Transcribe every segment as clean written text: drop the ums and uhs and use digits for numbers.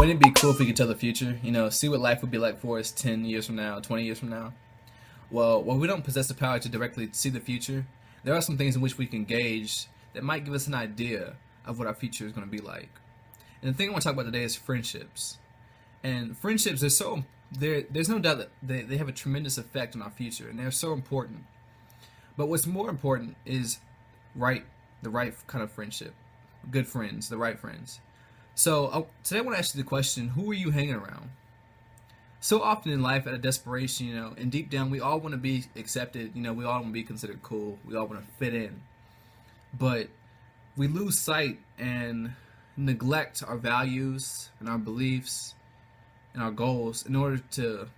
Wouldn't it be cool if we could tell the future? See what life would be like for us 10 years from now, 20 years from now? Well, while we don't possess the power to directly see the future, there are some things in which we can gauge that might give us an idea of what our future is going to be like. And the thing I want to talk about today is friendships. And friendships are there's no doubt that they have a tremendous effect on our future, and they're so important. But what's more important is the right kind of friendship, good friends, the right friends. So today I want to ask you the question: who are you hanging around? So often in life, out of desperation, and deep down, we all want to be accepted. We all want to be considered cool. We all want to fit in. But we lose sight and neglect our values and our beliefs and our goals in order to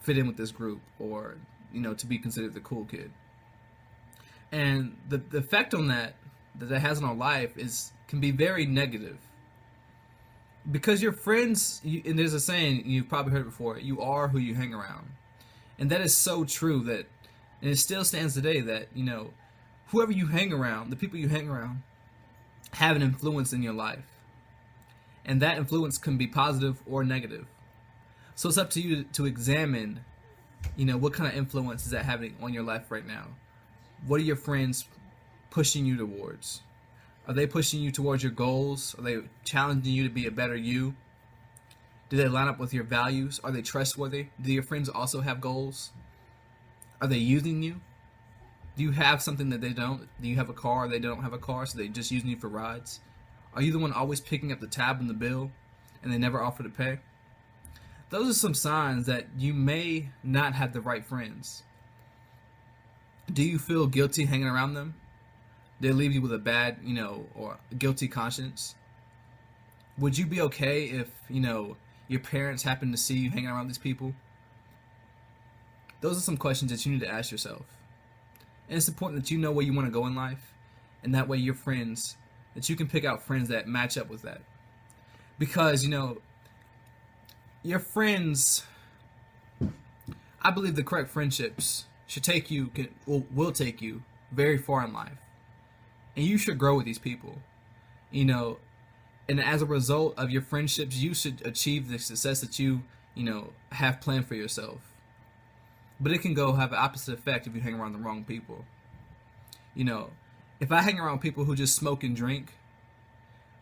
fit in with this group, or to be considered the cool kid. And the effect on that has on our life can be very negative. Because your friends, and there's a saying, you've probably heard it before, you are who you hang around. And that is so true, and it still stands today, that, whoever you hang around, the people you hang around, have an influence in your life. And that influence can be positive or negative. So it's up to you to examine, what kind of influence is that having on your life right now? What are your friends pushing you towards? Are they pushing you towards your goals? Are they challenging you to be a better you? Do they line up with your values? Are they trustworthy? Do your friends also have goals? Are they using you? Do you have something that they don't? Do you have a car? They don't have a car, so they're just using you for rides? Are you the one always picking up the tab and the bill, and they never offer to pay? Those are some signs that you may not have the right friends. Do you feel guilty hanging around them? They leave you with a bad, or guilty conscience? Would you be okay if, your parents happen to see you hanging around these people? Those are some questions that you need to ask yourself. And it's important that you know where you want to go in life, and that way your friends, that you can pick out friends that match up with that. Because, your friends, I believe the correct friendships should will take you very far in life. And you should grow with these people, and as a result of your friendships, you should achieve the success that you have planned for yourself. But it can have an opposite effect if you hang around the wrong people. If I hang around people who just smoke and drink,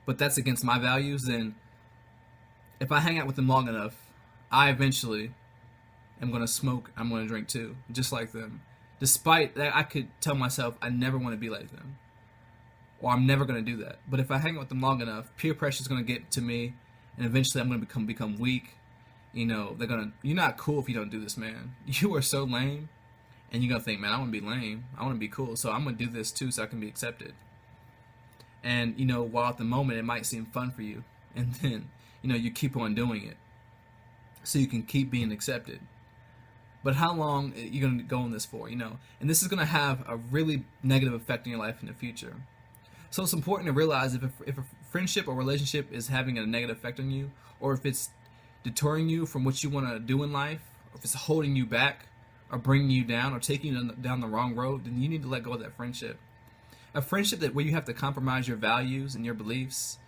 but that's against my values, then if I hang out with them long enough, I eventually am going to smoke, I'm going to drink too, just like them. Despite that, I could tell myself I never want to be like them, or I'm never going to do that. But if I hang out with them long enough, peer pressure is going to get to me, and eventually I'm going to become weak. You're not cool if you don't do this, man. You are so lame, and you're going to think, man, I want to be lame. I want to be cool, so I'm going to do this too so I can be accepted. And, while at the moment it might seem fun for you, and then, you keep on doing it so you can keep being accepted. But how long are you going to go on this for, And this is going to have a really negative effect on your life in the future. So it's important to realize if a friendship or relationship is having a negative effect on you, or if it's deterring you from what you want to do in life, or if it's holding you back, or bringing you down, or taking you down the wrong road, then you need to let go of that friendship. A friendship where you have to compromise your values and your beliefs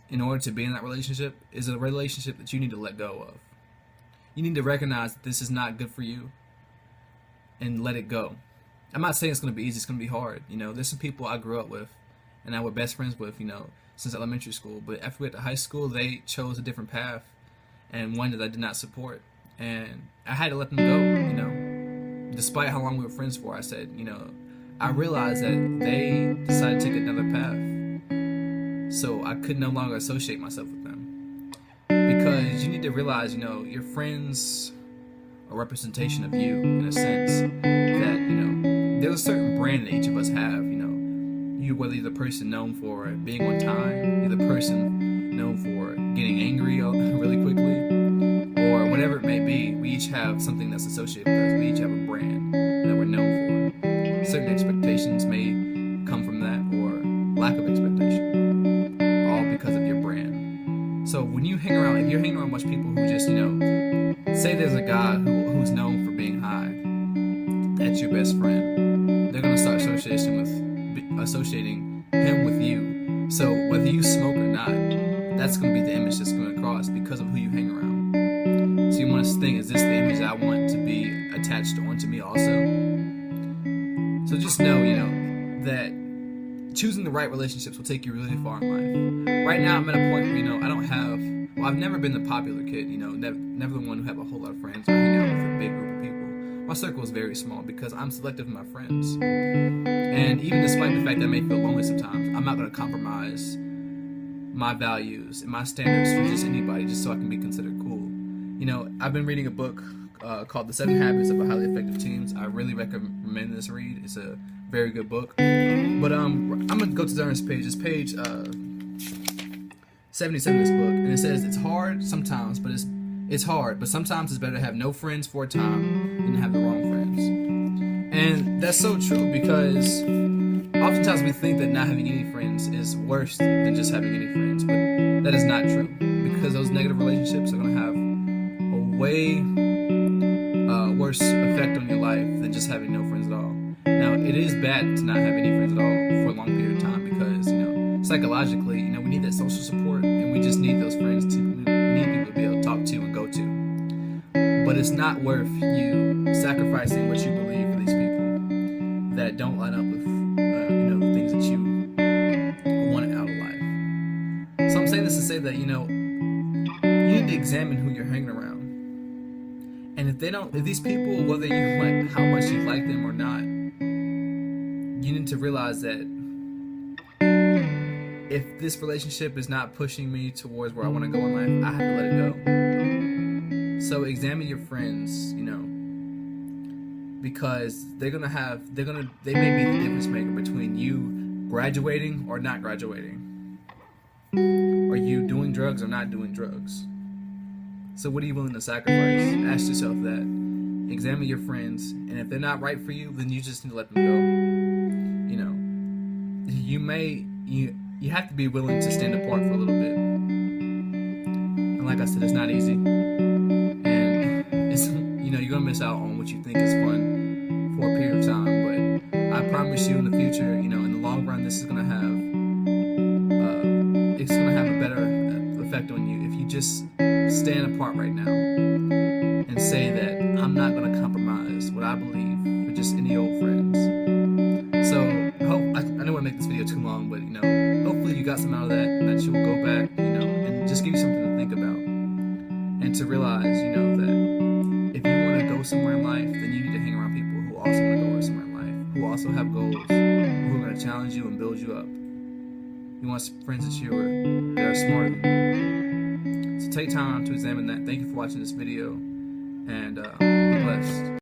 in order to be in that relationship is a relationship that you need to let go of. You need to recognize that this is not good for you and let it go. I'm not saying it's going to be easy, it's going to be hard. There's some people I grew up with and I was best friends with, since elementary school. But after we got to high school, they chose a different path, and one that I did not support. And I had to let them go, Despite how long we were friends for, I said, I realized that they decided to take another path. So I could no longer associate myself with them. Because you need to realize, your friends are a representation of you, in a sense, that, there's a certain brand that each of us have, whether you're the person known for being on time, you're the person known for getting angry really quickly, or whatever it may be, we each have something that's associated with us. We each have a brand that we're known for. Certain expectations may come from that, or lack of expectation, all because of your brand. So when you hang around, if you're hanging around a bunch of people who just, say there's a guy who's known for being high, that's your best friend. They're going to start associating him with you. So whether you smoke or not, that's going to be the image that's going to thing, is this the image I want to be attached onto me also? So just know, that choosing the right relationships will take you really far in life. Right now, I'm at a point where, I've never been the popular kid, never the one who have a whole lot of friends or hang out with a big group of people. My circle is very small because I'm selective with my friends. And even despite the fact that I may feel lonely sometimes, I'm not going to compromise my values and my standards for just anybody just so I can be considered cool. I've been reading a book called The 7 Habits of a Highly Effective Teams. I really recommend this read. It's a very good book. But I'm going to go to the page. It's page 77 of this book. And it says, it's hard sometimes, but it's hard, but sometimes it's better to have no friends for a time than to have the wrong friends. And that's so true, because oftentimes we think that not having any friends is worse than just having any friends, but that is not true, because those negative relationships are going to have a way worse effect on your life than just having no friends at all. Now, it is bad to not have any friends at all for a long period of time, because psychologically, we need that social support, and we just need those friends to. We need people to be able to talk to and go to. But it's not worth you sacrificing what you believe for these people that don't line up with the things that you want out of life. So I'm saying this to say that you need to examine who you're hanging around. And if these people, whether you like how much you like them or not, you need to realize that if this relationship is not pushing me towards where I want to go in life, I have to let it go. So examine your friends, because they may be the difference maker between you graduating or not graduating, or you doing drugs or not doing drugs. So what are you willing to sacrifice? Ask yourself that. Examine your friends, and if they're not right for you, then you just need to let them go. You have to be willing to stand apart for a little bit. And like I said, it's not easy. And it's you're gonna miss out on what you think is fun for a period of time. But I promise you, in the future, in the long run, this is gonna have a better effect on you if you just stand apart right now and say that I'm not gonna compromise what I believe for just any old friends. So I don't want to make this video too long, but hopefully you got something out of that, and that you'll go back, and just give you something to think about, and to realize, that if you want to go somewhere in life, then you need to hang around people who also want to go somewhere in life, who also have goals, who are going to challenge you and build you up. You want friends that are smarter than you. So take time to examine that. Thank you for watching this video, and be blessed.